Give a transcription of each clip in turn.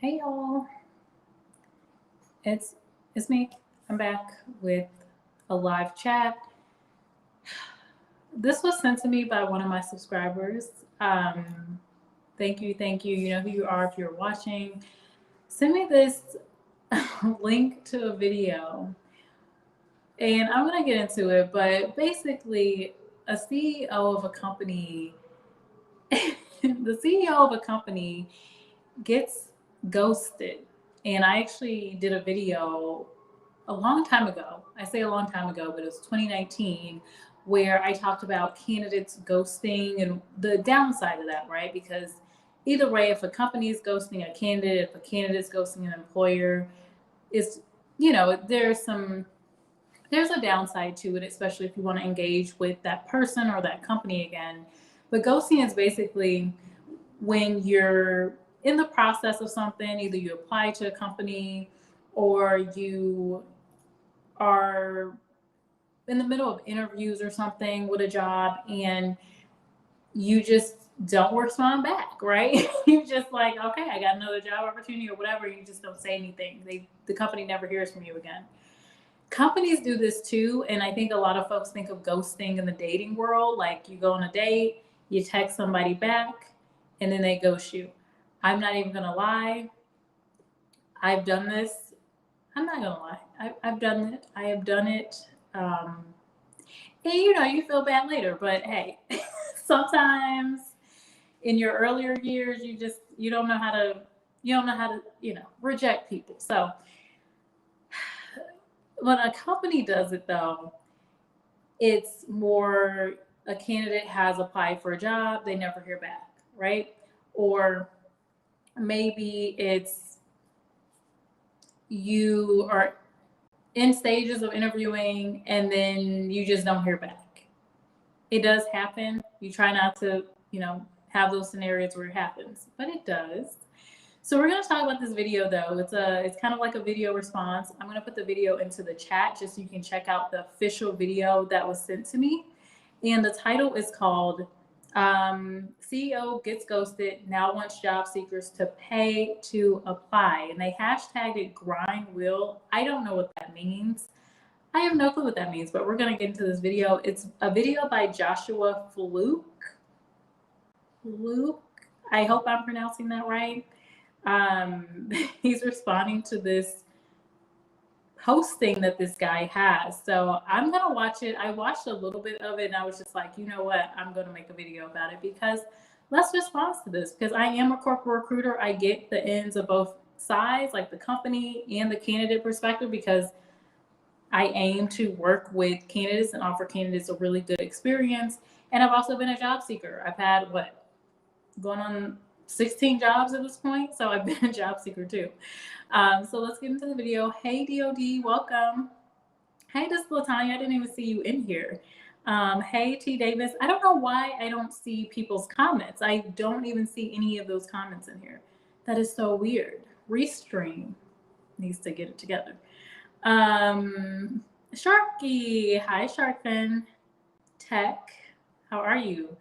Hey y'all, it's it's me. I'm back with a live chat. This was sent to me by one of my subscribers. Thank you. You know who you are if you're watching. Send me this link to a video, and I'm gonna get into it. But basically, a CEO of a company, the CEO of a company gets ghosted. And I actually did a video a long time ago. I say a long time ago, but it was 2019, where I talked about candidates ghosting and the downside of that, right? Because either way, if a company is ghosting a candidate, if a candidate is ghosting an employer, it's, there's a downside to it, especially if you want to engage with that person or that company again. But ghosting is basically when you're in the process of something, either you apply to a company or you are in the middle of interviews or something with a job and you just don't respond back, right? You just like, okay, I got another job opportunity or whatever. You just don't say anything. The company never hears from you again. Companies do this too, and I think a lot of folks think of ghosting in the dating world. Like you go on a date, you text somebody back, and then they ghost you. I'm not even gonna lie. I've done this. I'm not gonna lie. I've done it. I have done it. Um, and you feel bad later. But hey, sometimes in your earlier years, you don't know how to reject people. So when a company does it though, it's more a candidate has applied for a job, they never hear back, right? Or maybe it's you are in stages of interviewing and then you just don't hear back. It does happen. You try not to, have those scenarios where it happens, but it does. So we're going to talk about this video though. It's kind of like a video response. I'm going to put the video into the chat just so you can check out the official video that was sent to me. And the title is called CEO Gets Ghosted, Now Wants Job Seekers to Pay to Apply. And they hashtagged it grind wheel. I don't know what that means. I have no clue what that means, but we're going to get into this video. It's a video by Joshua Fluke. I hope I'm pronouncing that right. He's responding to this posting that this guy has. So I'm going to watch it. I watched a little bit of it and I was just like, you know what? I'm going to make a video about it because let's respond to this because I am a corporate recruiter. I get the ends of both sides, like the company and the candidate perspective, because I aim to work with candidates and offer candidates a really good experience. And I've also been a job seeker. I've had going on 16 jobs at this point. So I've been a job seeker too. So let's get into the video. Hey, DOD, welcome. Hey, this is Latanya. I didn't even see you in here. Hey, T Davis. I don't know why I don't see people's comments. I don't even see any of those comments in here. That is so weird. Restream needs to get it together. Sharky. Hi, Sharkfin. Tech. How are you?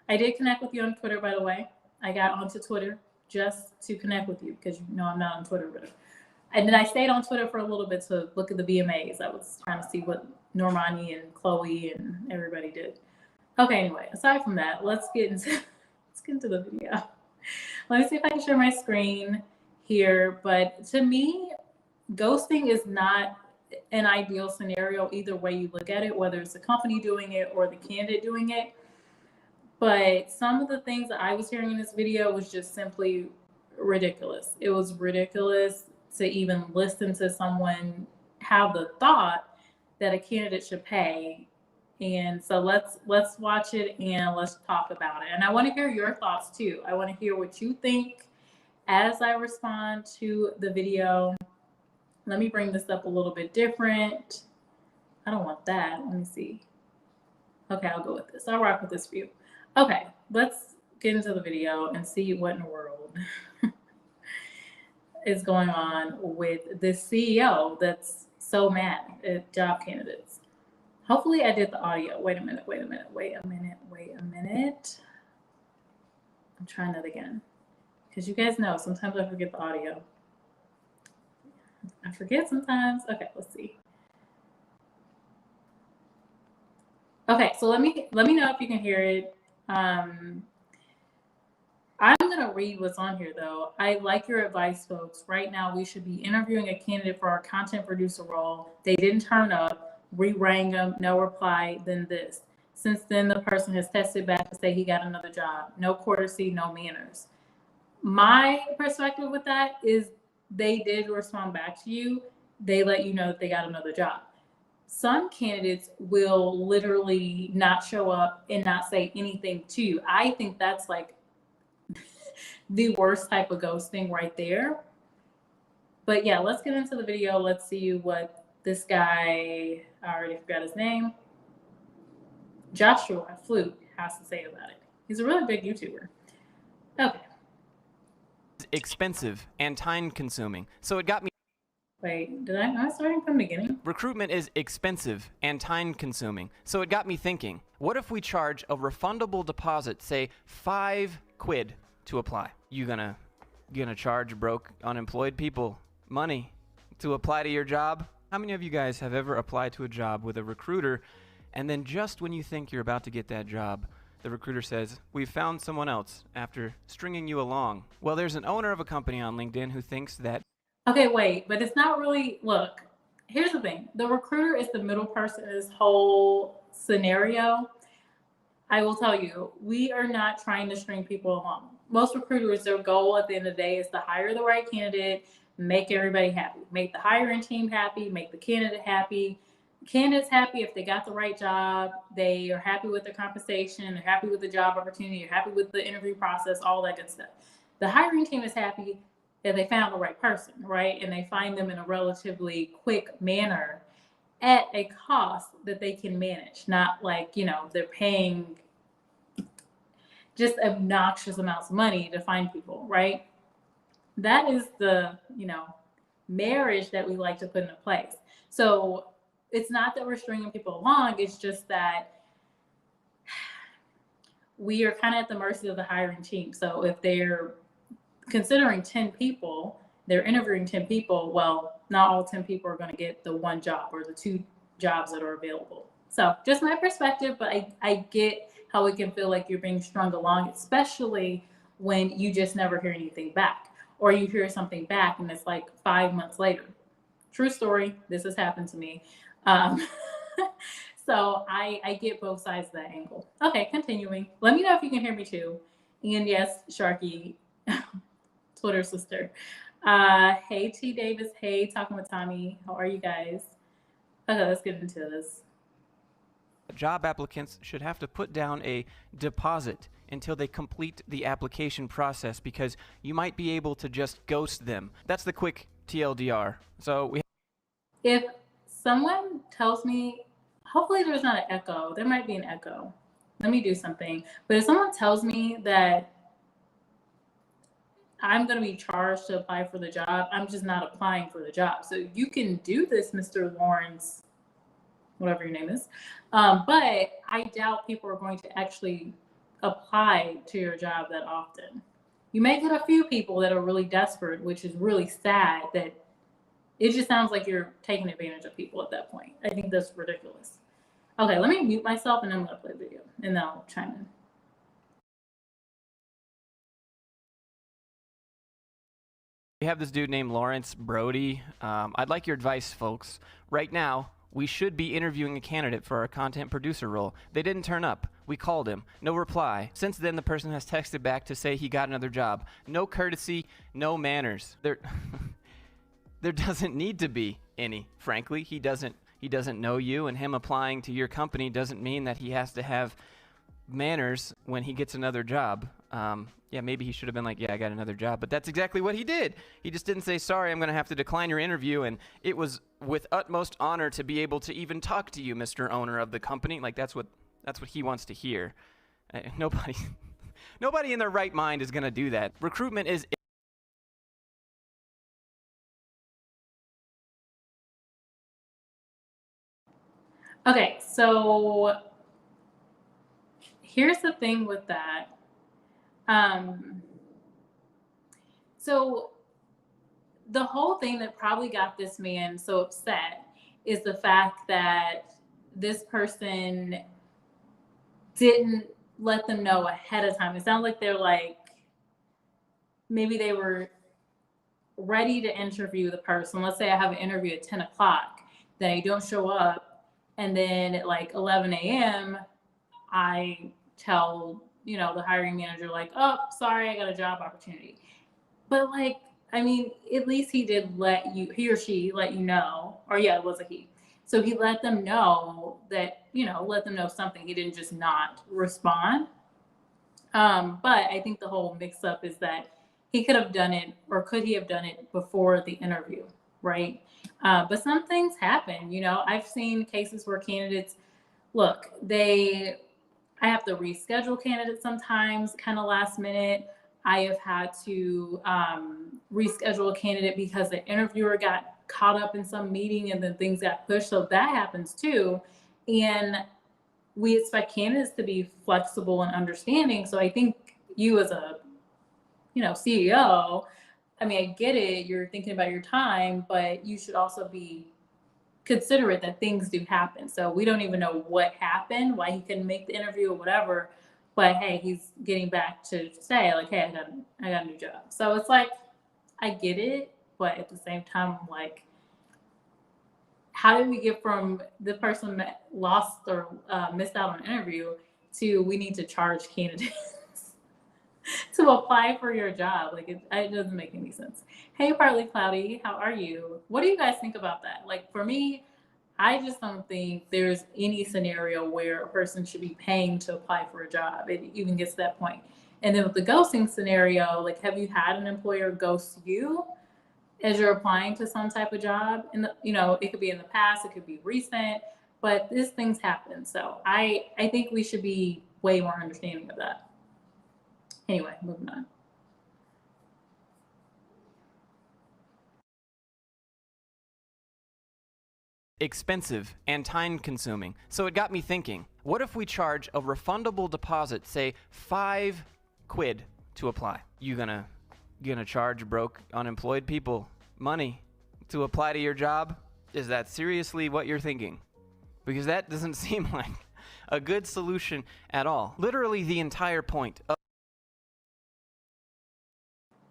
I did connect with you on Twitter, by the way. I got onto Twitter just to connect with you because I'm not on Twitter with her. And then I stayed on Twitter for a little bit to look at the VMAs. I was trying to see what Normani and Chloe and everybody did. Okay, anyway, aside from that, let's get into the video. Let me see if I can share my screen here. But to me, ghosting is not an ideal scenario either way you look at it, whether it's the company doing it or the candidate doing it. But some of the things that I was hearing in this video was just simply ridiculous. It was ridiculous to even listen to someone have the thought that a candidate should pay. And so let's watch it and let's talk about it. And I want to hear your thoughts too. I want to hear what you think as I respond to the video. Let me bring this up a little bit different. I don't want that. Let me see. Okay, I'll go with this. I'll rock with this view. Okay, let's get into the video and see what in the world is going on with this CEO that's so mad at job candidates. Hopefully I did the audio. Wait a minute. I'm trying that again. because you guys know sometimes I forget the audio. I forget sometimes. Okay, let's see. Okay, so let me know if you can hear it. I'm gonna read what's on here though. I like your advice, folks. Right now, we should be interviewing a candidate for our content producer role. They didn't turn up. We rang them, no reply. Then this. Since then, the person has tested back to say he got another job. No courtesy, no manners. My perspective with that is they did respond back to you. They let you know that they got another job. Some candidates will literally not show up and not say anything to you. I think that's like the worst type of ghosting right there. But yeah, let's get into the video. Let's see what this guy, I already forgot his name, Joshua Flute, has to say about it. He's a really big YouTuber. Okay. Expensive and time consuming. So it got me. Wait, am I starting from the beginning? Recruitment is expensive and time consuming. So it got me thinking, what if we charge a refundable deposit, say £5 to apply? You gonna charge broke unemployed people money to apply to your job? How many of you guys have ever applied to a job with a recruiter and then just when you think you're about to get that job, the recruiter says, we've found someone else after stringing you along? Well, there's an owner of a company on LinkedIn who thinks that. Okay, wait, but it's not really, look, here's the thing. The recruiter is the middle person in this whole scenario. I will tell you, we are not trying to string people along. Most recruiters, their goal at the end of the day is to hire the right candidate, make everybody happy, make the hiring team happy, make the candidate happy. Candidates happy if they got the right job, they are happy with their compensation, they're happy with the job opportunity, they're happy with the interview process, all that good stuff. The hiring team is happy that they found the right person, right? And they find them in a relatively quick manner at a cost that they can manage, not like, they're paying just obnoxious amounts of money to find people, right? That is the, marriage that we like to put into place. So it's not that we're stringing people along, it's just that we are kind of at the mercy of the hiring team. So if they're considering 10 people, they're interviewing 10 people, well, not all 10 people are going to get the one job or the two jobs that are available. So just my perspective, but I get how it can feel like you're being strung along, especially when you just never hear anything back, or you hear something back and it's like 5 months later. True story. This has happened to me. So I get both sides of that angle. Okay, continuing. Let me know if you can hear me too. And yes, Sharky, Twitter sister. Hey, T Davis. Hey, Talking with Tommy. How are you guys? Okay, let's get into this. Job applicants should have to put down a deposit until they complete the application process because you might be able to just ghost them. That's the quick TLDR. So if someone tells me, hopefully there's not an echo. There might be an echo. Let me do something. But if someone tells me that I'm going to be charged to apply for the job, I'm just not applying for the job. So you can do this, Mr. Lawrence, whatever your name is. But I doubt people are going to actually apply to your job that often. You may get a few people that are really desperate, which is really sad that it just sounds like you're taking advantage of people at that point. I think that's ridiculous. Okay, let me mute myself and I'm going to play the video and then I'll chime in. We have this dude named Lawrence Brody. I'd like your advice, folks. Right now, we should be interviewing a candidate for our content producer role. They didn't turn up. We called him. No reply. Since then, the person has texted back to say he got another job. No courtesy, no manners. There doesn't need to be any, frankly. He doesn't know you, and him applying to your company doesn't mean that he has to have manners when he gets another job. Yeah, maybe he should have been like, yeah, I got another job, but that's exactly what he did. He just didn't say, sorry, I'm going to have to decline your interview, and it was with utmost honor to be able to even talk to you, Mr. Owner of the company. Like, that's what he wants to hear. Nobody in their right mind is going to do that. Recruitment is... Okay, so here's the thing with that. So the whole thing that probably got this man so upset is the fact that this person didn't let them know ahead of time. It sounds like they're like, maybe they were ready to interview the person. Let's say I have an interview at 10 o'clock, then I don't show up. And then at like 11 a.m., I tell, the hiring manager, like, oh, sorry, I got a job opportunity. But like, I mean, at least he did he or she let you know, or yeah, it was a he. So he let them know that, let them know something. He didn't just not respond. But I think the whole mix up is that he could have done it, or could he have done it before the interview, right? But some things happen. I've seen cases where candidates, look, I have to reschedule candidates sometimes, kind of last minute. I have had to reschedule a candidate because the interviewer got caught up in some meeting and then things got pushed. So that happens too. And we expect candidates to be flexible and understanding. So I think you as a, CEO, I mean, I get it. You're thinking about your time, but you should also be considerate that things do happen. So we don't even know what happened, why he couldn't make the interview or whatever. But hey, he's getting back to say like, hey, I got a new job. So it's like, I get it, but at the same time, I'm like, how did we get from the person lost or missed out on an interview to we need to charge candidates to apply for your job? Like it doesn't make any sense. Hey, Partly Cloudy, how are you? What do you guys think about that? Like for me, I just don't think there's any scenario where a person should be paying to apply for a job. It even gets to that point. And then with the ghosting scenario, like have you had an employer ghost you as you're applying to some type of job? And it could be in the past, it could be recent, but these things happen. So I think we should be way more understanding of that. Anyway, moving on. Expensive and time consuming. So it got me thinking, what if we charge a refundable deposit, say £5 to apply? You gonna charge broke unemployed people money to apply to your job? Is that seriously what you're thinking? Because that doesn't seem like a good solution at all. Literally the entire point of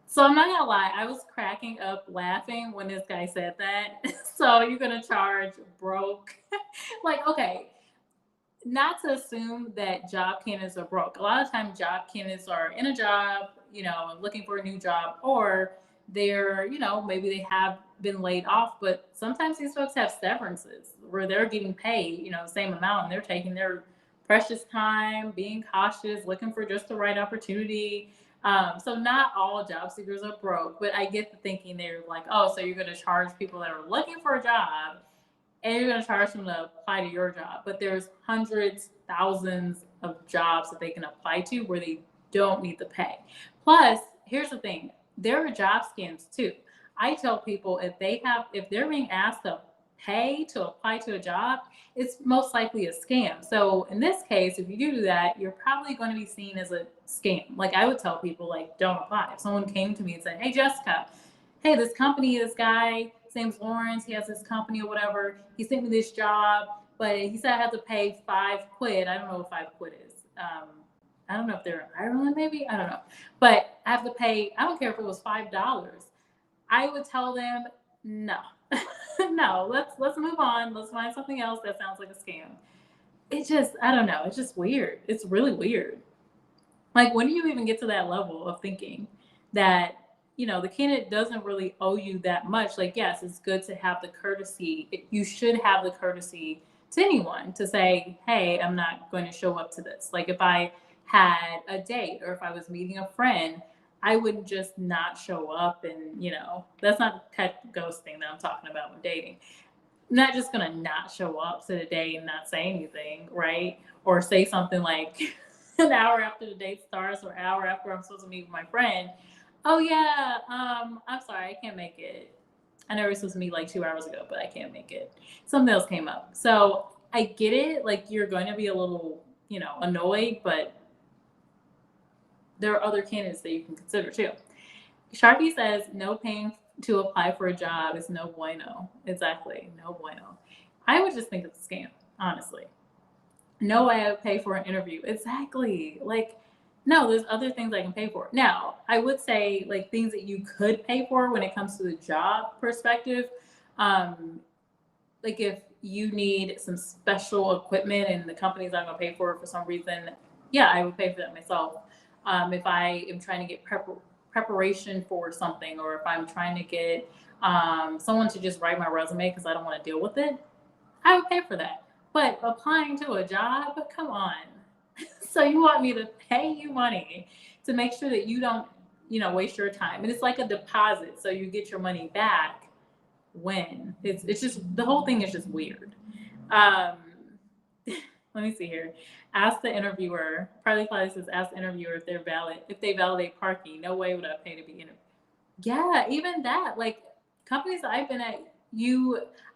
So I'm not gonna lie, I was cracking up laughing when this guy said that. So you're gonna charge broke? Like, okay, not to assume that job candidates are broke. A lot of times job candidates are in a job, looking for a new job, or they're, maybe they have been laid off, but sometimes these folks have severances where they're getting paid, the same amount, and they're taking their precious time, being cautious, looking for just the right opportunity. So not all job seekers are broke, but I get the thinking they're like, oh, so you're going to charge people that are looking for a job and you're going to charge them to apply to your job. But there's hundreds, thousands of jobs that they can apply to where they don't need the pay. Plus, here's the thing. There are job scams too. I tell people if they're being asked to pay to apply to a job, it's most likely a scam. So in this case, if you do that, you're probably going to be seen as a scam. Like I would tell people, like, don't apply. If someone came to me and said, hey, Jessica, hey, this guy, his name's Lawrence, he has this company or whatever. He sent me this job, but he said I have to pay £5. I don't know what £5 is. I don't know if they're in Ireland, maybe. I don't know. But I have to pay, I don't care if it was $5. I would tell them, no. No, let's move on. Let's find something else that sounds like a scam. It just, I don't know. It's just weird. It's really weird. Like, when do you even get to that level of thinking that, the candidate doesn't really owe you that much? Like, yes, it's good to have the courtesy. You should have the courtesy to anyone to say, hey, I'm not going to show up to this. Like, if I had a date or if I was meeting a friend, I wouldn't just not show up and, that's not the type of ghosting that I'm talking about when dating. I'm not just going to not show up to the date and not say anything, right? Or say something like an hour after the date starts or an hour after I'm supposed to meet with my friend. Oh, yeah, I'm sorry, I can't make it. I know we're supposed to meet like 2 hours ago, but I can't make it. Something else came up. So I get it. Like, you're going to be a little, annoyed, but there are other candidates that you can consider too. Sharpie says no paying to apply for a job is no bueno. Exactly, no bueno. I would just think it's a scam, honestly. No way I would pay for an interview. Exactly. Like, no, there's other things I can pay for. Now, I would say like things that you could pay for when it comes to the job perspective. Um, like if you need some special equipment and the company's not going to pay for it for some reason, yeah, I would pay for that myself. If I am trying to get preparation for something, or if I'm trying to get someone to just write my resume because I don't want to deal with it, I would pay for that. But applying to a job, come on. So you want me to pay you money to make sure that you don't, waste your time. And it's like a deposit, so you get your money back when it's just the whole thing is just weird. Um, let me see here. Ask the interviewer. Probably says ask the interviewer if they validate parking. No way would I pay to be interviewed. Yeah, even that. Like companies that I've been at,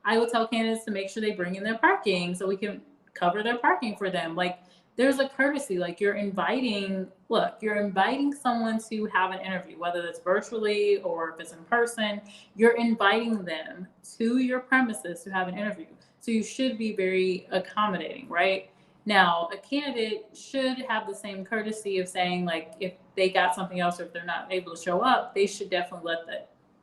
I would tell candidates to make sure they bring in their parking so we can cover their parking for them. Like there's a courtesy, like you're inviting someone to have an interview, whether it's virtually or if it's in person, you're inviting them to your premises to have an interview. So you should be very accommodating, right? Now, a candidate should have the same courtesy of saying, like, if they got something else or if they're not able to show up, they should definitely let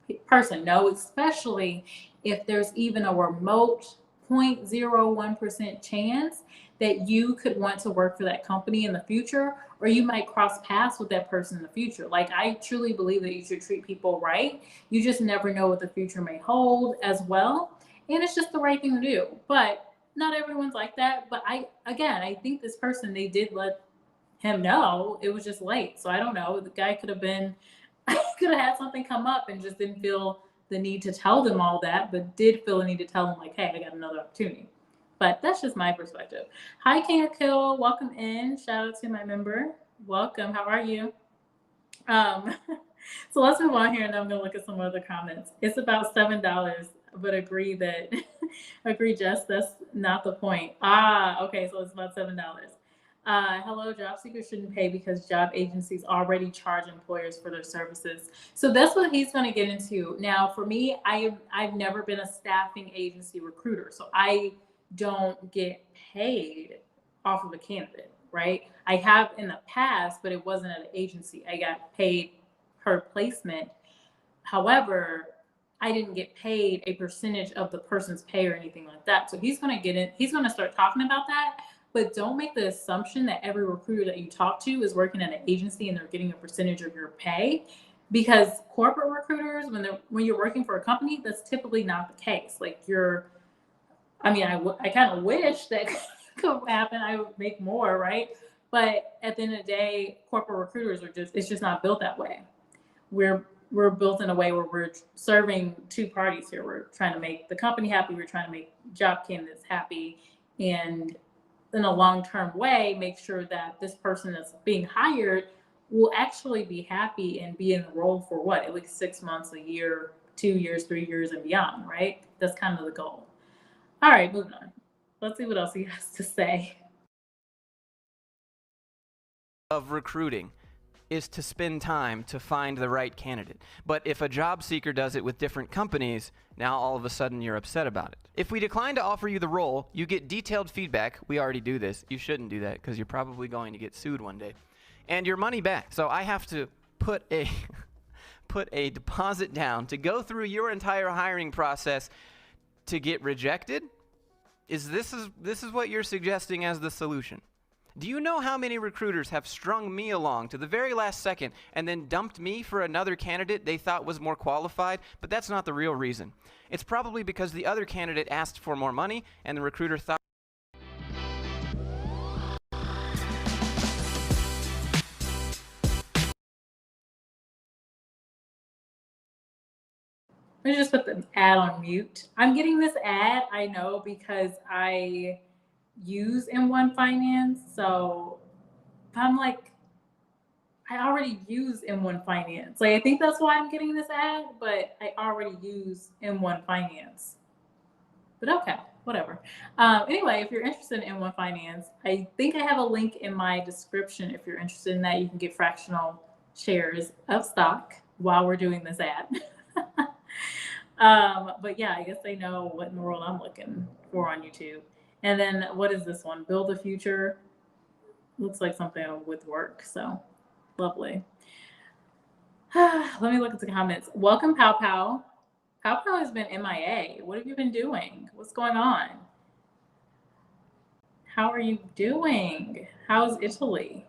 the person know, especially if there's even a remote 0.01% chance that you could want to work for that company in the future, or you might cross paths with that person in the future. Like, I truly believe that you should treat people right. You just never know what the future may hold as well. And it's just the right thing to do. But not everyone's like that. But I think this person, they did let him know. It was just late. So I don't know. The guy could have had something come up and just didn't feel the need to tell them all that, but did feel the need to tell them, like, hey, I got another opportunity. But that's just my perspective. Hi, King of Kill. Welcome in. Shout out to my member. Welcome. How are you? So let's move on here, and I'm going to look at some other comments. It's about $7, but agree, Jess, that's not the point. Okay, so it's about $7. Hello, job seekers shouldn't pay because job agencies already charge employers for their services. So that's what he's going to get into. Now, for me, I've never been a staffing agency recruiter, so I don't get paid off of a candidate, right? I have in the past, but it wasn't at an agency. I got paid per placement. However, I didn't get paid a percentage of the person's pay or anything like that. So he's going to start talking about that. But don't make the assumption that every recruiter that you talk to is working at an agency and they're getting a percentage of your pay, because corporate recruiters, when you're working for a company, that's typically not the case. Like I kind of wish that could happen. I would make more, right? But at the end of the day, corporate recruiters it's just not built that way. We're built in a way where we're serving two parties here. We're trying to make the company happy. We're trying to make job candidates happy, and in a long-term way, make sure that this person that's being hired will actually be happy and be in the role for at least 6 months, a year, 2 years, 3 years, and beyond, right? That's kind of the goal. All right, moving on. Let's see what else he has to say. Of recruiting is to spend time to find the right candidate. But if a job seeker does it with different companies, now all of a sudden you're upset about it. If we decline to offer you the role, you get detailed feedback. We already do this. You shouldn't do that because you're probably going to get sued one day. And your money back. So I have to put a deposit down to go through your entire hiring process to get rejected? This is what you're suggesting as the solution? Do you know how many recruiters have strung me along to the very last second and then dumped me for another candidate they thought was more qualified? But that's not the real reason. It's probably because the other candidate asked for more money and the recruiter thought. Let me just put the ad on mute. I'm getting this ad, I know, because I use M1 Finance. So I'm like, I already use M1 Finance. Like, I think that's why I'm getting this ad, but I already use M1 Finance. But okay, whatever. Anyway, if you're interested in M1 Finance, I think I have a link in my description. If you're interested in that, you can get fractional shares of stock. while we're doing this ad. But yeah, I guess they know what in the world I'm looking for on YouTube. And then what is this one? Build a Future. Looks like something with work. So lovely. Let me look at the comments. Welcome, Pow Pow. Pow Pow has been MIA. What have you been doing? What's going on? How are you doing? How's Italy?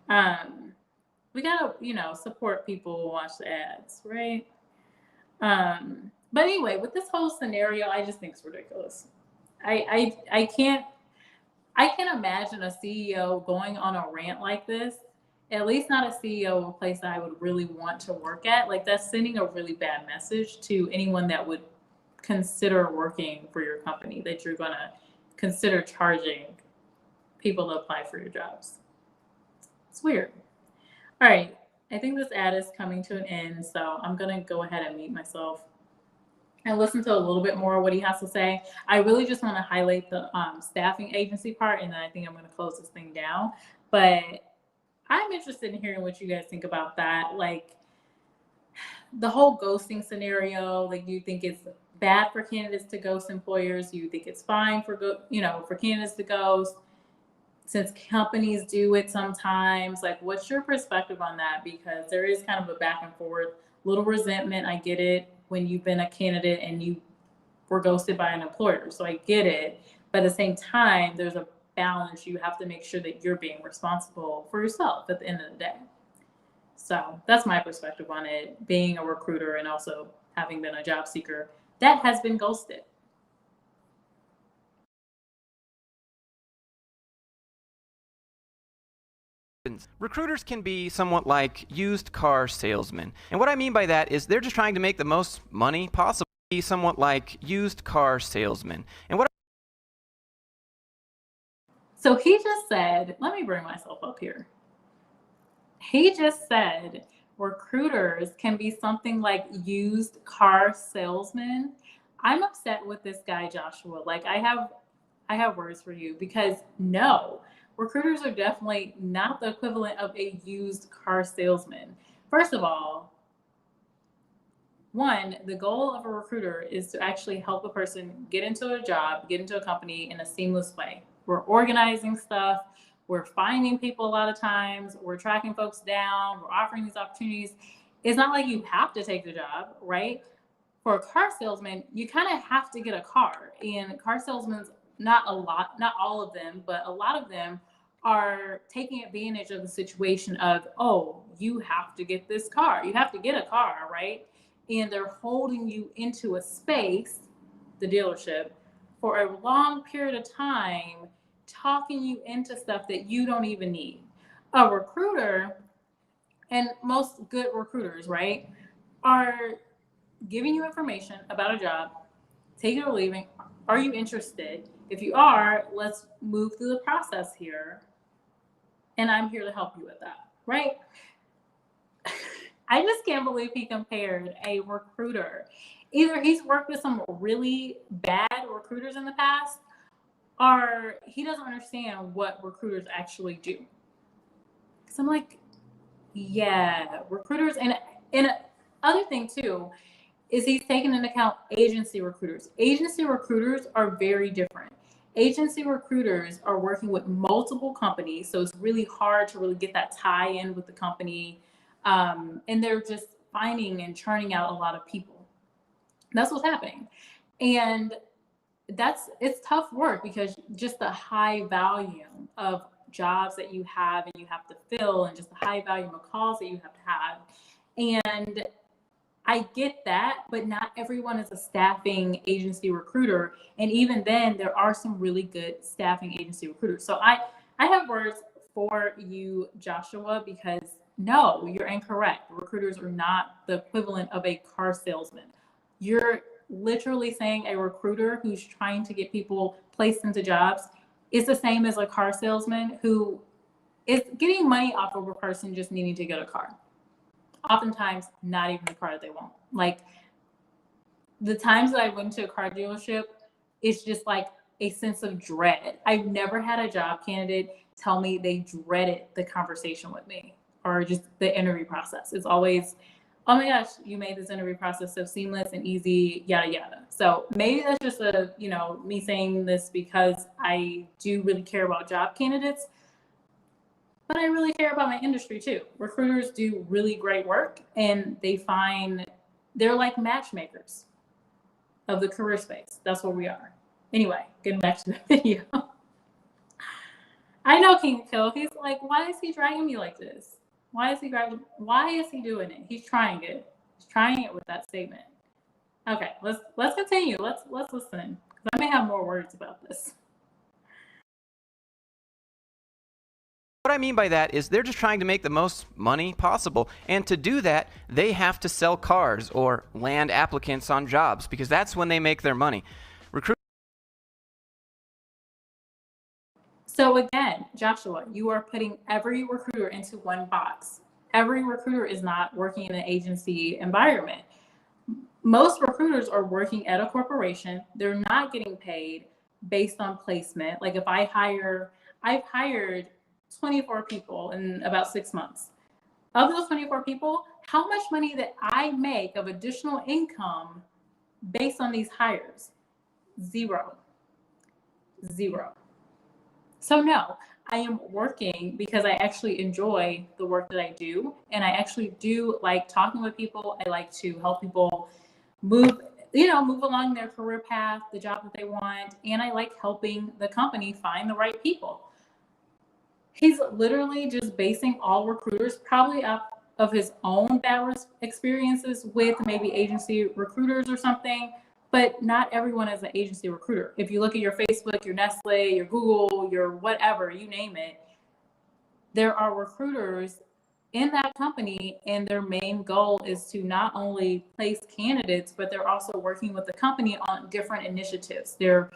We gotta, support people who watch the ads, right? But anyway, with this whole scenario, I just think it's ridiculous. I can't imagine a CEO going on a rant like this. At least not a CEO of a place that I would really want to work at. Like, that's sending a really bad message to anyone that would consider working for your company, that you're gonna consider charging people to apply for your jobs. It's weird. All right, I think this ad is coming to an end, so I'm gonna go ahead and mute myself and listen to a little bit more of what he has to say. I really just want to highlight the staffing agency part, and then I think I'm going to close this thing down. But I'm interested in hearing what you guys think about that. Like, the whole ghosting scenario, like, do you think it's bad for candidates to ghost employers? Do you think it's fine for for candidates to ghost? Since companies do it sometimes, like, what's your perspective on that? Because there is kind of a back and forth, little resentment. I get it when you've been a candidate and you were ghosted by an employer. So I get it. But at the same time, there's a balance. You have to make sure that you're being responsible for yourself at the end of the day. So that's my perspective on it, being a recruiter and also having been a job seeker that has been ghosted. Recruiters can be somewhat like used car salesmen. And what I mean by that is they're just trying to make the most money possible. Somewhat like used car salesmen. And what So he just said, let me bring myself up here. He just said recruiters can be something like used car salesmen. I'm upset with this guy, Joshua. Like, I have words for you, because no, recruiters are definitely not the equivalent of a used car salesman. First of all, one, the goal of a recruiter is to actually help a person get into a job, get into a company in a seamless way. We're organizing stuff. We're finding people a lot of times. We're tracking folks down. We're offering these opportunities. It's not like you have to take the job, right? For a car salesman, you kind of have to get a car. And car salesmen, not all of them, but a lot of them are taking advantage of the situation of, oh, you have to get this car. You have to get a car, right? And they're holding you into a space, the dealership, for a long period of time, talking you into stuff that you don't even need. A recruiter, and most good recruiters, right, are giving you information about a job, taking or leaving. Are you interested? If you are, let's move through the process here. And I'm here to help you with that, right? I just can't believe he compared a recruiter. Either he's worked with some really bad recruiters in the past, or he doesn't understand what recruiters actually do. Because I'm like, yeah, recruiters, and other thing too is he's taking into account agency recruiters. Agency recruiters are very different. Agency recruiters are working with multiple companies, so it's really hard to really get that tie in with the company. And they're just finding and churning out a lot of people. That's what's happening. And it's tough work, because just the high volume of jobs that you have and you have to fill, and just the high volume of calls that you have to have. And I get that, but not everyone is a staffing agency recruiter. And even then, there are some really good staffing agency recruiters. So I have words for you, Joshua, because no, you're incorrect. Recruiters are not the equivalent of a car salesman. You're literally saying a recruiter who's trying to get people placed into jobs is the same as a car salesman who is getting money off of a person just needing to get a car. Oftentimes not even the car that they want. Like, the times that I went to a car dealership, it's just like a sense of dread. I've never had a job candidate tell me they dreaded the conversation with me or just the interview process. It's always, oh my gosh, you made this interview process so seamless and easy, yada yada. So maybe that's just me saying this because I do really care about job candidates, but I really care about my industry too. Recruiters do really great work, and they're like matchmakers of the career space. That's what we are. Anyway, getting back to the video. I know King Kill. He's like, why is he dragging me like this? Why is he doing it? He's trying it. He's trying it with that statement. Okay, let's continue. Let's listen, because I may have more words about this. What I mean by that is they're just trying to make the most money possible. And to do that, they have to sell cars or land applicants on jobs, because that's when they make their money. So again, Joshua, you are putting every recruiter into one box. Every recruiter is not working in an agency environment. Most recruiters are working at a corporation. They're not getting paid based on placement. Like I've hired 24 people in about 6 months. Of those 24 people, how much money that I make of additional income based on these hires? Zero. So no, I am working because I actually enjoy the work that I do. And I actually do like talking with people. I like to help people move along their career path, the job that they want. And I like helping the company find the right people. He's literally just basing all recruiters probably up of his own bad experiences with maybe agency recruiters or something. But not everyone is an agency recruiter. If you look at your Facebook, your Nestle, your Google, your whatever, you name it, there are recruiters in that company, and their main goal is to not only place candidates, but they're also working with the company on different initiatives. They're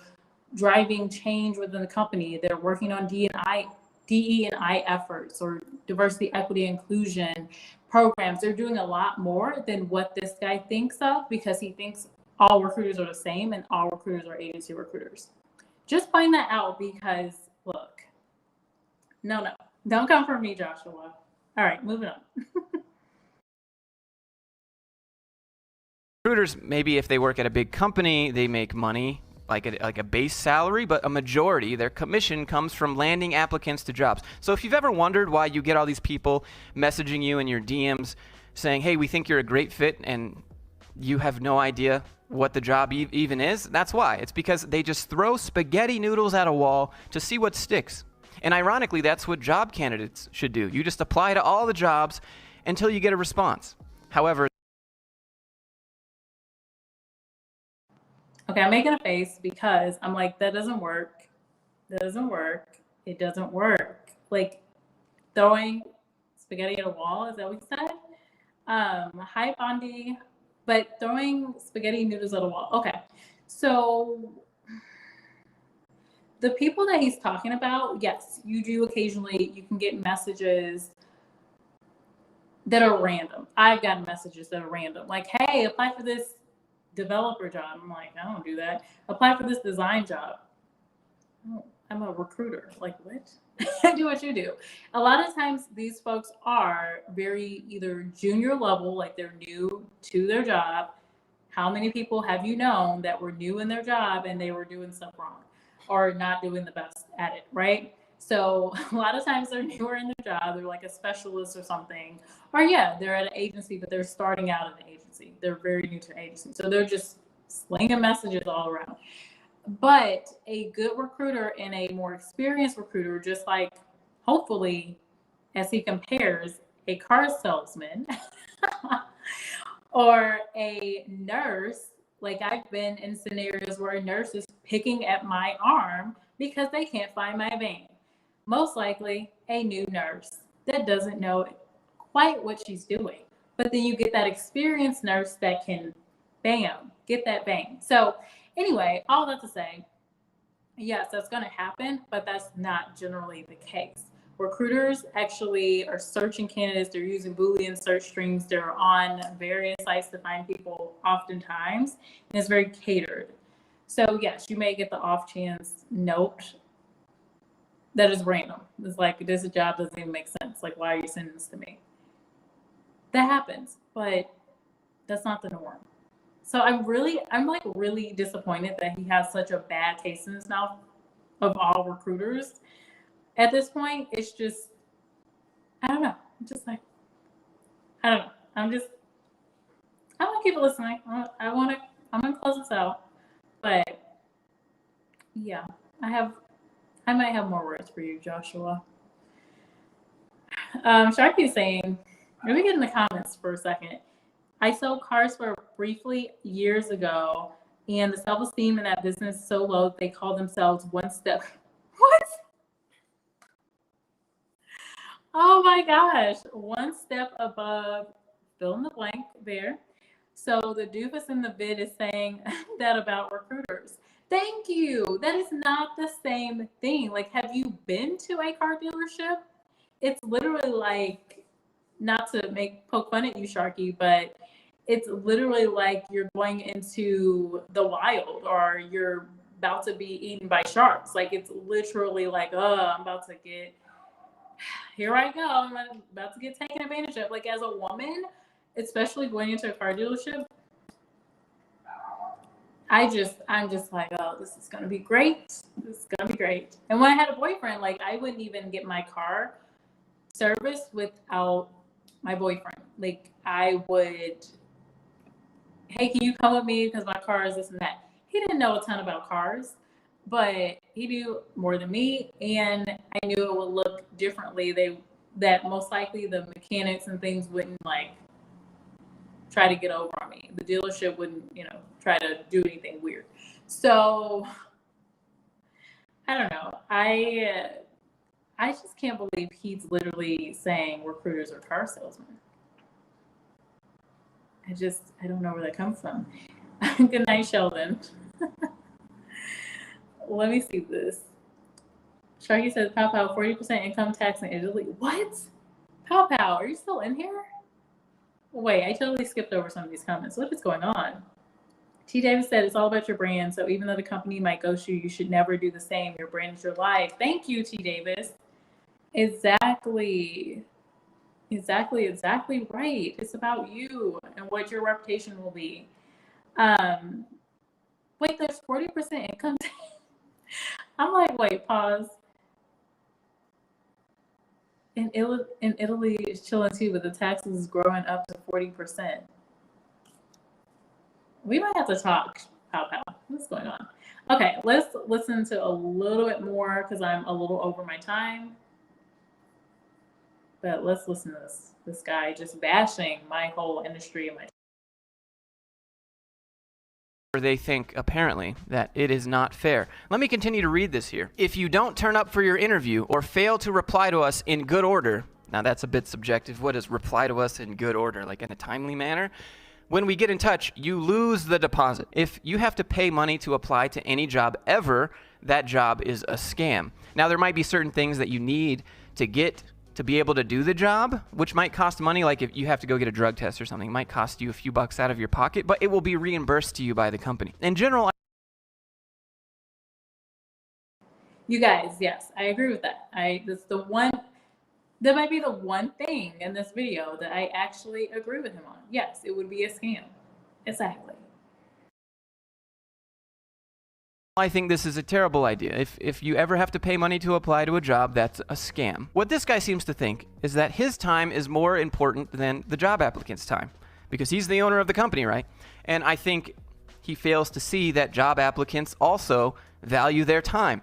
driving change within the company. They're working on DE&I efforts or diversity, equity, inclusion programs. They're doing a lot more than what this guy thinks of, because he thinks all recruiters are the same and all recruiters are agency recruiters. Just find that out, because look, no, don't come for me, Joshua. All right, moving on. Recruiters, maybe if they work at a big company, they make money like a base salary, but a majority, their commission comes from landing applicants to jobs. So if you've ever wondered why you get all these people messaging you in your DMs saying, hey, we think you're a great fit, and you have no idea what the job even is, that's why. It's because they just throw spaghetti noodles at a wall to see what sticks. And ironically, that's what job candidates should do. You just apply to all the jobs until you get a response. However, okay, I'm making a face because I'm like, that doesn't work. It doesn't work. Like throwing spaghetti at a wall, is that what you said? Hi, Bondi. But throwing spaghetti noodles at a wall. Okay. So the people that he's talking about, yes, you do occasionally, you can get messages that are random. I've gotten messages that are random. Like, hey, apply for this developer job. I'm like, I don't do that. Apply for this design job. Oh, I'm a recruiter. Like, what? Do what you do. A lot of times these folks are very either junior level, like they're new to their job. How many people have you known that were new in their job and they were doing stuff wrong or not doing the best at it, right? So a lot of times they're newer in their job. They're like a specialist or something. Or yeah, they're at an agency, but they're starting out at an agency. They're very new to an agency. So they're just slinging messages all around. But a good recruiter and a more experienced recruiter, just like hopefully as he compares a car salesman or a nurse, like I've been in scenarios where a nurse is picking at my arm because they can't find my vein. Most likely a new nurse that doesn't know quite what she's doing. But then you get that experienced nurse that can, bam, get that vein. So anyway, all that to say, yes, that's going to happen, but that's not generally the case. Recruiters actually are searching candidates. They're using Boolean search strings. They're on various sites to find people oftentimes, and it's very catered. So yes, you may get the off chance note that is random. It's like, this job doesn't even make sense. Like, why are you sending this to me? that happens, but that's not the norm. So I'm like really disappointed that he has such a bad taste in his mouth of all recruiters. At this point, it's just, I don't know. I'm just like, I don't know. I want to keep it listening. I'm going to close this out. But yeah, I might have more words for you, Joshua. Sharky is saying, let me get in the comments for a second. I sold cars for briefly years ago, and the self-esteem in that business is so low, they call themselves one step. What? Oh my gosh. One step above, fill in the blank there. So the doofus in the vid is saying that about recruiters. Thank you. That is not the same thing. Like, have you been to a car dealership? It's literally like, not to poke fun at you, Sharky, but it's literally like you're going into the wild or you're about to be eaten by sharks. Like, it's literally like, I'm about to get, here I go. I'm about to get taken advantage of. Like, as a woman, especially going into a car dealership, I'm just like, oh, this is gonna be great. This is gonna be great. And when I had a boyfriend, like, I wouldn't even get my car serviced without my boyfriend. Like, I would, hey, can you come with me because my car is this and that. He didn't know a ton about cars, but he knew more than me, and I knew it would look differently. That most likely the mechanics and things wouldn't like try to get over on me. The dealership wouldn't, try to do anything weird. So I don't know. I just can't believe he's literally saying recruiters are car salesmen. I don't know where that comes from. Good night, Sheldon. Let me see this. Sharky says, Pow Pow, 40% income tax in Italy. What? Pow Pow, are you still in here? Wait, I totally skipped over some of these comments. What is going on? T. Davis said, it's all about your brand. So even though the company might ghost you, you should never do the same. Your brand is your life. Thank you, T. Davis. Exactly right. It's about you and what your reputation will be. Wait, there's 40% income tax. I'm like, wait, pause. In Italy, it's chilling too, but the taxes is growing up to 40%. We might have to talk, Pow Pow. What's going on? Okay, let's listen to a little bit more because I'm a little over my time. But let's listen to this guy just bashing my whole industry and my. They think, apparently, that it is not fair. Let me continue to read this here. If you don't turn up for your interview or fail to reply to us in good order, now that's a bit subjective. What is reply to us in good order? Like in a timely manner? When we get in touch, you lose the deposit. If you have to pay money to apply to any job ever, that job is a scam. Now, there might be certain things that you need to get to be able to do the job, which might cost money, like if you have to go get a drug test or something. It might cost you a few bucks out of your pocket, but it will be reimbursed to you by the company. In general, you guys, yes, I agree with that. That might be the one thing in this video that I actually agree with him on. Yes, it would be a scam. Exactly. I think this is a terrible idea. If you ever have to pay money to apply to a job, that's a scam. What this guy seems to think is that his time is more important than the job applicant's time, because he's the owner of the company, right? And I think he fails to see that job applicants also value their time.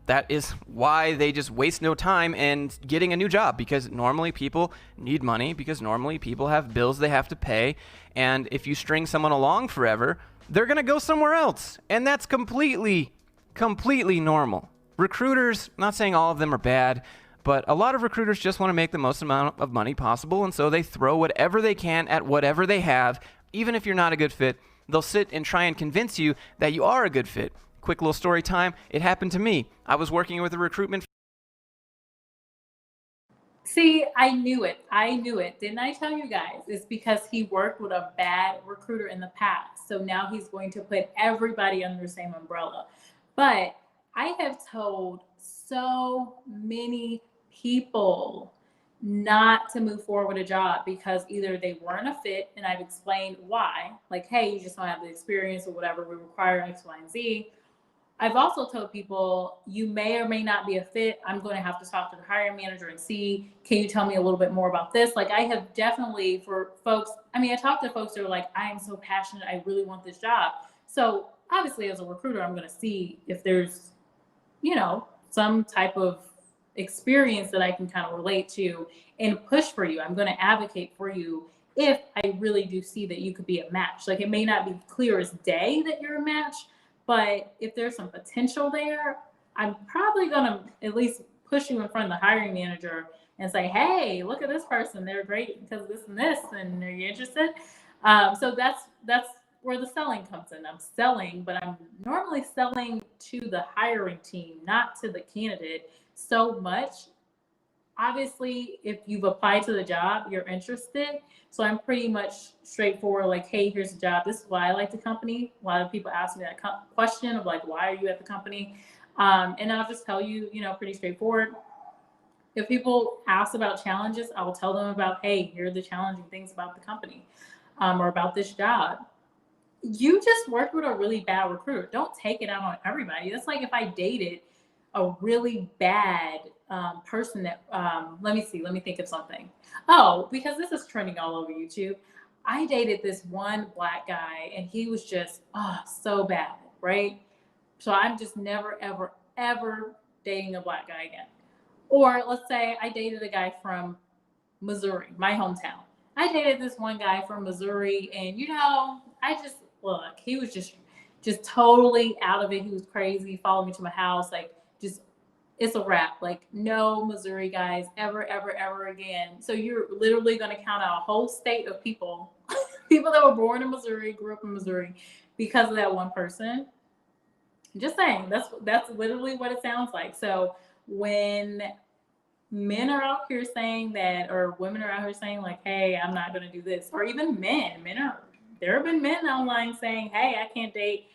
That is why they just waste no time in getting a new job, because normally people need money, because normally people have bills they have to pay. And if you string someone along forever, they're going to go somewhere else. And that's completely normal. Recruiters, I'm not saying all of them are bad, but a lot of recruiters just want to make the most amount of money possible. And so they throw whatever they can at whatever they have. Even if you're not a good fit, they'll sit and try and convince you that you are a good fit. Quick little story time. It happened to me. I was working with a recruitment. See, I knew it. Didn't I tell you guys? It's because he worked with a bad recruiter in the past. So now he's going to put everybody under the same umbrella. But I have told so many people not to move forward with a job because either they weren't a fit, and I've explained why, like, hey, you just don't have the experience or whatever, we require X, Y, and Z. I've also told people you may or may not be a fit. I'm going to have to talk to the hiring manager and see, can you tell me a little bit more about this? Like, I have definitely, for folks, I mean, I talk to folks that are like, I am so passionate, I really want this job. So obviously as a recruiter, I'm going to see if there's, some type of experience that I can kind of relate to and push for you. I'm going to advocate for you if I really do see that you could be a match. Like, it may not be clear as day that you're a match, but if there's some potential there, I'm probably going to at least push you in front of the hiring manager and say, hey, look at this person. They're great because of this and this, and are you interested? So that's where the selling comes in. I'm selling, but I'm normally selling to the hiring team, not to the candidate so much. Obviously, if you've applied to the job, you're interested. So I'm pretty much straightforward, like, hey, here's the job. This is why I like the company. A lot of people ask me that question of like, why are you at the company? And I'll just tell you, pretty straightforward. If people ask about challenges, I will tell them about, hey, here are the challenging things about the company, or about this job. You just worked with a really bad recruiter. Don't take it out on everybody. That's like if I dated a really bad person that, let me think of something. Oh, because this is trending all over YouTube. I dated this one Black guy and he was just, so bad, right? So I'm just never, ever, ever dating a Black guy again. Or let's say I dated a guy from Missouri, my hometown. I dated this one guy from Missouri, and I just look, he was just totally out of it. He was crazy, followed me to my house, like, just, it's a wrap. Like, no Missouri guys ever, ever, ever again. So you're literally going to count out a whole state of people, people that were born in Missouri, grew up in Missouri, because of that one person. Just saying, that's literally what it sounds like. So when men are out here saying that, or women are out here saying like, hey, I'm not going to do this, or even there have been men online saying, hey, I can't date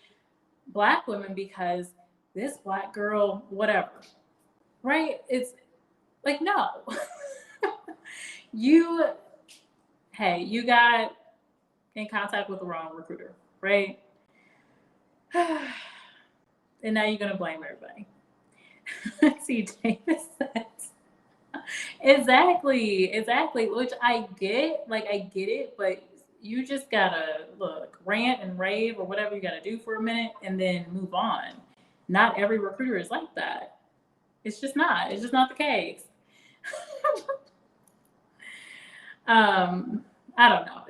Black women because this Black girl, whatever, right? It's like, no. you got in contact with the wrong recruiter, right? And now you're going to blame everybody. See, Davis says, exactly, which I get it, but you just gotta rant and rave or whatever you gotta do for a minute and then move on. Not every recruiter is like that. It's just not the case. I don't know.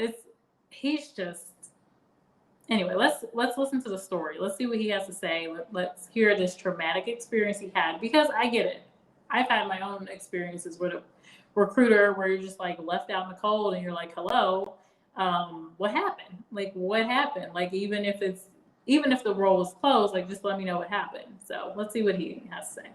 He's just, anyway, let's listen to the story. Let's see what he has to say. Let's hear this traumatic experience he had, because I get it. I've had my own experiences with a recruiter where you're just like left out in the cold and you're like, hello, what happened? Like, what happened? Like, even if the role was closed, like, just let me know what happened. So let's see what he has to say.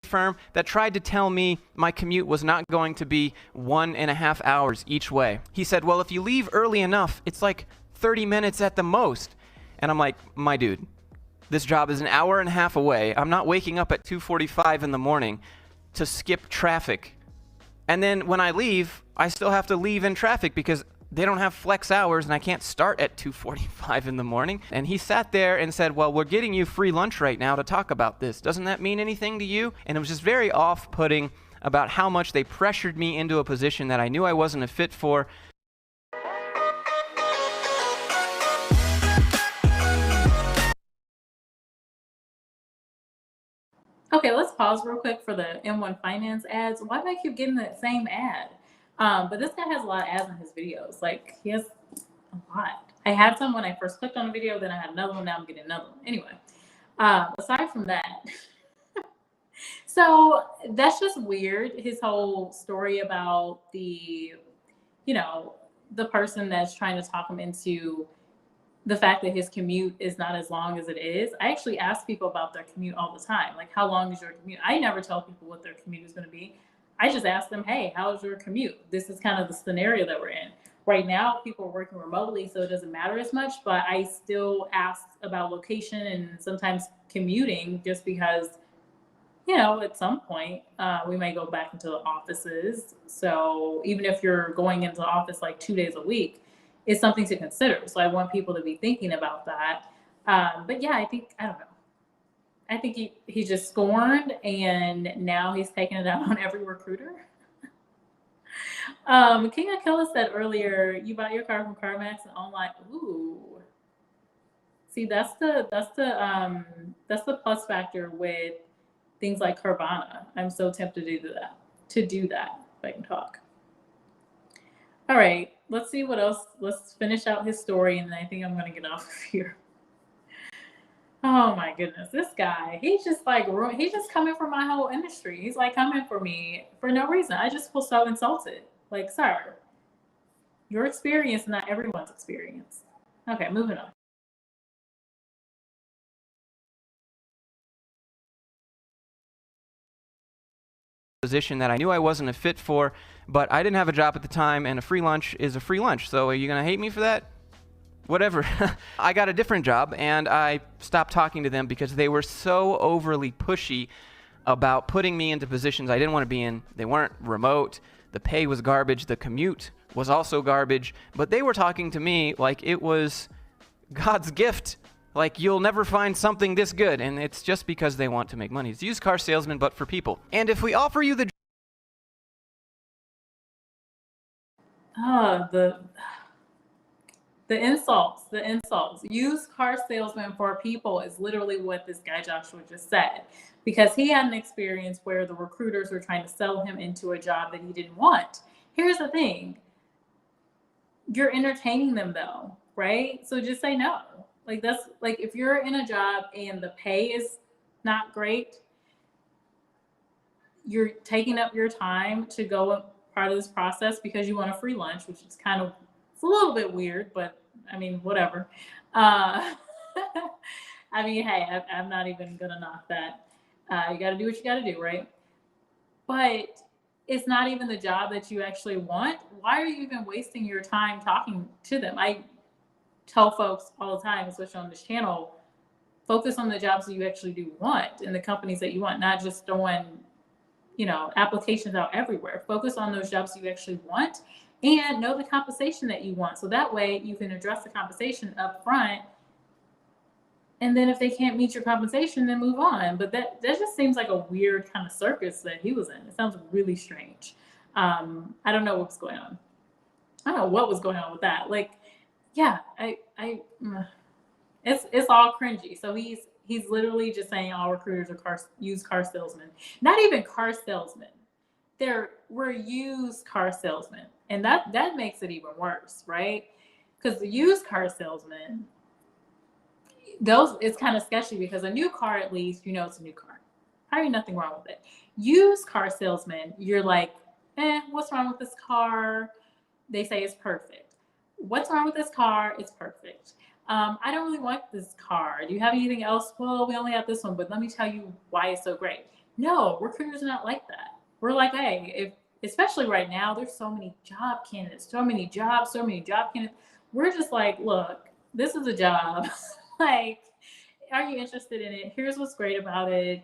Firm that tried to tell me my commute was not going to be 1.5 hours each way. He said, well, if you leave early enough, it's like 30 minutes at the most. And I'm like, my dude, this job is 1.5 hours away. I'm not waking up at 2:45 in the morning to skip traffic. And then when I leave, I still have to leave in traffic because they don't have flex hours and I can't start at 2:45 in the morning. And he sat there and said, well, we're getting you free lunch right now to talk about this. Doesn't that mean anything to you? And it was just very off-putting about how much they pressured me into a position that I knew I wasn't a fit for. Okay, let's pause real quick for the M1 Finance ads. Why do I keep getting that same ad? But this guy has a lot of ads in his videos. Like, he has a lot. I had some when I first clicked on the video, then I had another one, now I'm getting another one. Anyway, aside from that, so that's just weird. His whole story about the person that's trying to talk him into the fact that his commute is not as long as it is. I actually ask people about their commute all the time. Like, how long is your commute? I never tell people what their commute is going to be. I just ask them, hey, how's your commute? This is kind of the scenario that we're in. Right now, people are working remotely, so it doesn't matter as much, but I still ask about location and sometimes commuting just because at some point, we may go back into the offices. So even if you're going into the office like 2 days a week, it's something to consider. So I want people to be thinking about that. But yeah, I don't know. I think he's just scorned, and now he's taking it out on every recruiter. King Aquila said earlier, you bought your car from CarMax and online. Ooh, see, that's the plus factor with things like Carvana. I'm so tempted to do that. If I can talk. All right, let's see what else. Let's finish out his story, and then I think I'm gonna get off of here. Oh my goodness, this guy, he's just like, he's just coming for my whole industry. He's like coming for me for no reason. I just feel so insulted. Like, sir, your experience is not everyone's experience. Okay, moving on. Position that I knew I wasn't a fit for, but I didn't have a job at the time, and a free lunch is a free lunch. So are you gonna hate me for that? Whatever. I got a different job, and I stopped talking to them because they were so overly pushy about putting me into positions I didn't want to be in. They weren't remote. The pay was garbage. The commute was also garbage. But they were talking to me like it was God's gift. Like, you'll never find something this good. And it's just because they want to make money. It's used car salesman, but for people. And if we offer you the The insults. Used car salesman for people is literally what this guy Joshua just said, because he had an experience where the recruiters were trying to sell him into a job that he didn't want. Here's the thing. You're entertaining them though, right? So just say no. Like, that's like, if you're in a job and the pay is not great, you're taking up your time to go part of this process because you want a free lunch, which is kind of, it's a little bit weird, but I mean, whatever. Uh, I mean, hey, I'm not even gonna knock that. You got to do what you got to do, right? But it's not even the job that you actually want. Why are you even wasting your time talking to them? I tell folks all the time, especially on this channel, focus on the jobs that you actually do want and the companies that you want, not just throwing, applications out everywhere. Focus on those jobs you actually want and know the compensation that you want. So that way you can address the compensation up front. And then if they can't meet your compensation, then move on. But that just seems like a weird kind of circus that he was in. It sounds really strange. I don't know what's going on. I don't know what was going on with that. Like, yeah, it's all cringy. So he's literally just saying all recruiters are used car salesmen. Not even car salesmen. We're used car salesmen, and that makes it even worse, right? Because the used car salesman, those, it's kind of sketchy, because a new car, at least it's a new car. Probably nothing wrong with it. Used car salesman, you're like, what's wrong with this car? They say it's perfect. What's wrong with this car? It's perfect. I don't really want this car. Do you have anything else? Well, we only have this one, but let me tell you why it's so great. No, recruiters are not like that. We're like, hey, especially right now, there's so many job candidates, so many job candidates. We're just like, look, this is a job. Like, are you interested in it? Here's what's great about it.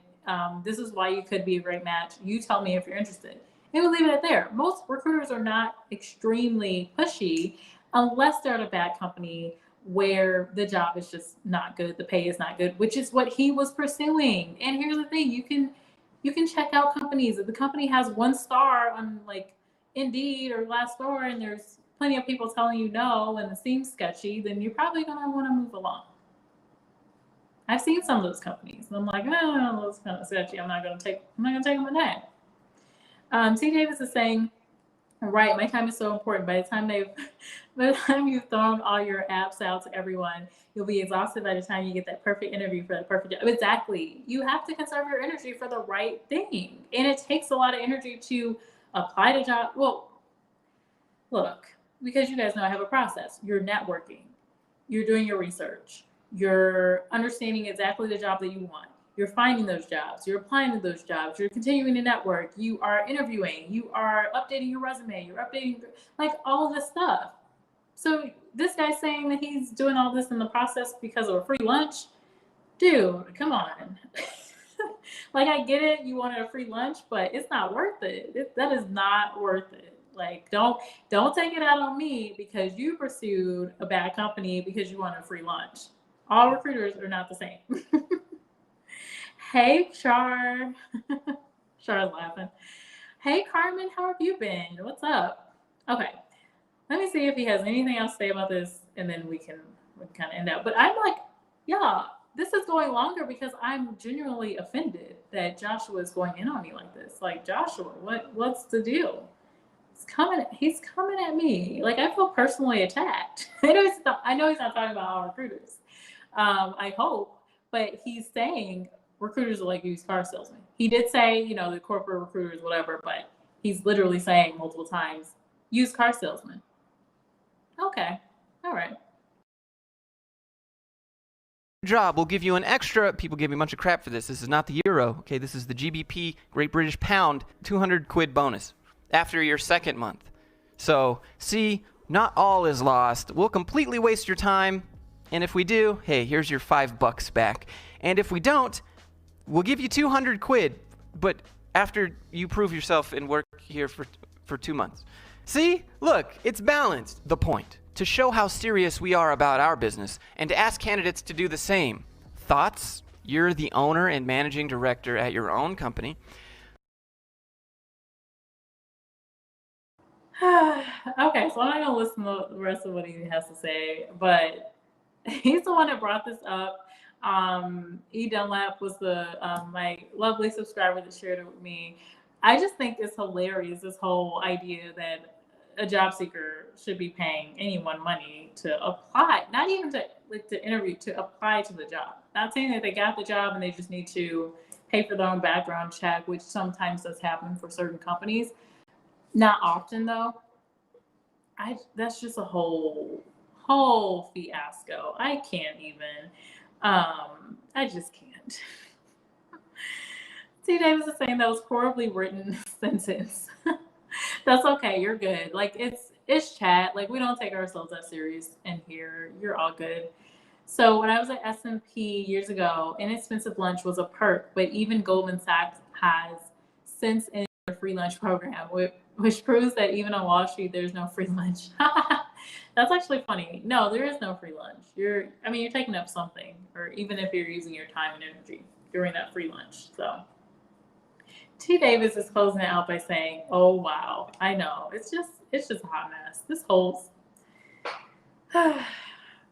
This is why you could be a great match. You tell me if you're interested. And we'll leave it there. Most recruiters are not extremely pushy unless they're at a bad company where the job is just not good, the pay is not good, which is what he was pursuing. And here's the thing, you can check out companies. If the company has 1 star on like Indeed or Glassdoor, and there's plenty of people telling you no and it seems sketchy, then you're probably gonna want to move along. I've seen some of those companies, and I'm like, oh, that's kind of sketchy. I'm not gonna take them a day. T. Davis is saying, right, my time is so important. By the time you've thrown all your apps out to everyone, you'll be exhausted by the time you get that perfect interview for that perfect job. Exactly. You have to conserve your energy for the right thing. And it takes a lot of energy to apply to job. Well, look, because you guys know I have a process. You're networking. You're doing your research. You're understanding exactly the job that you want. You're finding those jobs. You're applying to those jobs. You're continuing to network. You are interviewing. You are updating your resume. You're updating, like, all of this stuff. So this guy's saying that he's doing all this in the process because of a free lunch. Dude, come on. Like, I get it, you wanted a free lunch, but it's not worth it. That is not worth it. Like, don't take it out on me because you pursued a bad company because you wanted a free lunch. All recruiters are not the same. Hey, Char. Char's laughing. Hey, Carmen, how have you been? What's up? Okay, let me see if he has anything else to say about this, and then we can kind of end up. But I'm like, yeah, this is going longer because I'm genuinely offended that Joshua is going in on me like this. Like, Joshua, what's the deal? He's coming at me. Like, I feel personally attacked. I know he's not talking about all recruiters. I hope, but he's saying recruiters are like used car salesmen. He did say, the corporate recruiters, whatever, but he's literally saying multiple times, used car salesman. Okay. All right. Job will give you an extra, people give me a bunch of crap for this. This is not the euro, okay? This is the GBP, Great British Pound, 200 quid bonus after your second month. So, see, not all is lost. We'll completely waste your time. And if we do, hey, here's your $5 back. And if we don't, we'll give you 200 quid, but after you prove yourself and work here for 2 months. See? Look, it's balanced. The point. To show how serious we are about our business and to ask candidates to do the same. Thoughts? You're the owner and managing director at your own company. Okay, so I'm not going to listen to the rest of what he has to say, but he's the one that brought this up. E. Dunlap was my lovely subscriber that shared it with me. I just think it's hilarious, this whole idea that a job seeker should be paying anyone money to apply, not even to interview, to apply to the job. Not saying that they got the job and they just need to pay for their own background check, which sometimes does happen for certain companies. Not often though. That's just a whole fiasco. I can't even. I just can't. T. Davis is saying that was horribly written sentence. That's okay. You're good. Like, it's chat. Like, we don't take ourselves that serious in here. You're all good. So when I was at S&P years ago, inexpensive lunch was a perk, but even Goldman Sachs has since ended their free lunch program, which proves that even on Wall Street, there's no free lunch. That's actually funny. No, there is no free lunch. You're taking up something, or even if you're using your time and energy during that free lunch. So T. Davis is closing it out by saying, "Oh wow, I know. It's just a hot mess. This whole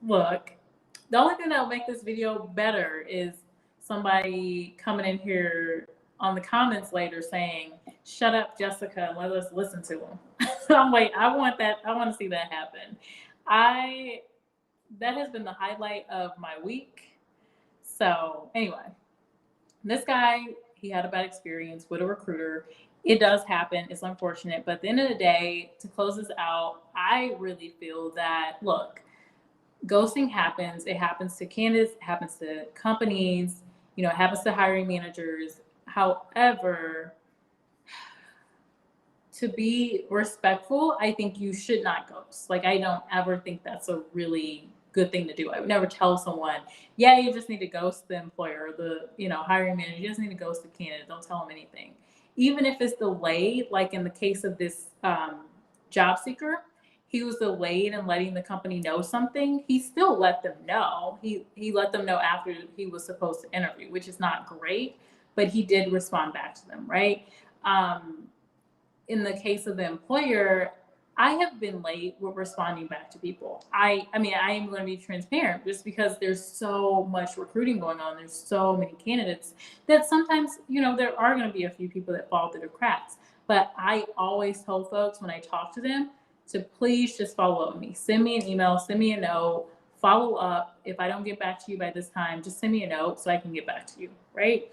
look. The only thing that will make this video better is somebody coming in here on the comments later saying, 'Shut up, Jessica, and let us listen to him.'" I'm like, I want to see that happen. That has been the highlight of my week. So anyway, this guy, he had a bad experience with a recruiter. It does happen. It's unfortunate. But at the end of the day, to close this out, I really feel that, look, ghosting happens. It happens to candidates, it happens to companies, it happens to hiring managers. However, to be respectful, I think you should not ghost. Like, I don't ever think that's a really good thing to do. I would never tell someone, yeah, you just need to ghost the employer, the hiring manager. You just need to ghost the candidate. Don't tell them anything. Even if it's delayed, like in the case of this job seeker, he was delayed in letting the company know something. He still let them know. He let them know after he was supposed to interview, which is not great, but he did respond back to them, right? In the case of the employer, I have been late with responding back to people. I am going to be transparent just because there's so much recruiting going on. There's so many candidates that sometimes, there are going to be a few people that fall through the cracks. But I always told folks when I talk to them to please just follow up with me. Send me an email, send me a note, follow up. If I don't get back to you by this time, just send me a note so I can get back to you, right?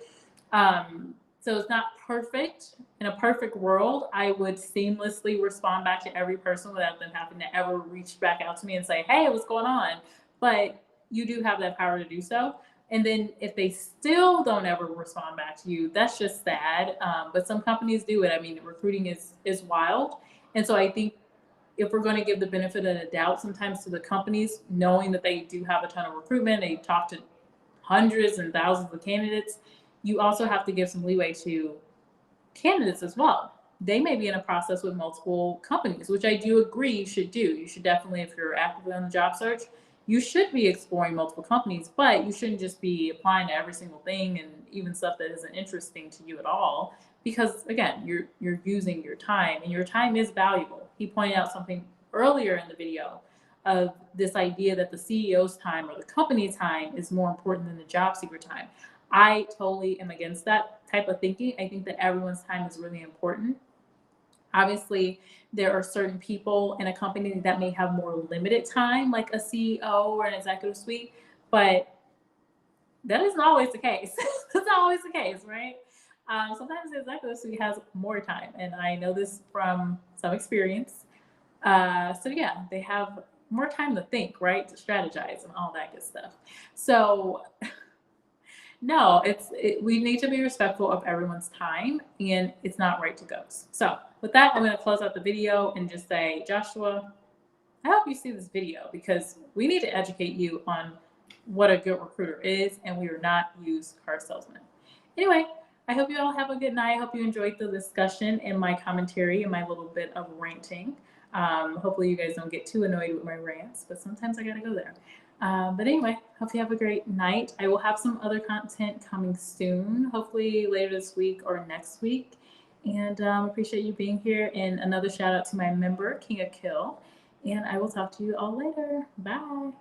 So it's not perfect. In a perfect world, I would seamlessly respond back to every person without them having to ever reach back out to me and say, hey, what's going on? But you do have that power to do so. And then if they still don't ever respond back to you, that's just sad. But some companies do it. Recruiting is wild. And so I think if we're going to give the benefit of the doubt sometimes to the companies, knowing that they do have a ton of recruitment, they talk to hundreds and thousands of candidates, you also have to give some leeway to candidates as well. They may be in a process with multiple companies, which I do agree you should do. You should definitely, if you're actively on the job search, you should be exploring multiple companies, but you shouldn't just be applying to every single thing and even stuff that isn't interesting to you at all. Because again, you're using your time, and your time is valuable. He pointed out something earlier in the video of this idea that the CEO's time or the company's time is more important than the job seeker time. I totally am against that type of thinking. I think that everyone's time is really important. Obviously, there are certain people in a company that may have more limited time, like a CEO or an executive suite, but that isn't always the case. That's not always the case, right? Sometimes the executive suite has more time, and I know this from some experience. So yeah, they have more time to think, right, to strategize and all that good stuff. So no, we need to be respectful of everyone's time, and it's not right to ghost. So with that, I'm going to close out the video and just say, Joshua, I hope you see this video because we need to educate you on what a good recruiter is, and we are not used car salesmen. Anyway, I hope you all have a good night. I hope you enjoyed the discussion and my commentary and my little bit of ranting. Hopefully you guys don't get too annoyed with my rants, but sometimes I gotta go there. But anyway, hope you have a great night. I will have some other content coming soon, hopefully later this week or next week. And appreciate you being here. And another shout out to my member, King of Kill. And I will talk to you all later. Bye.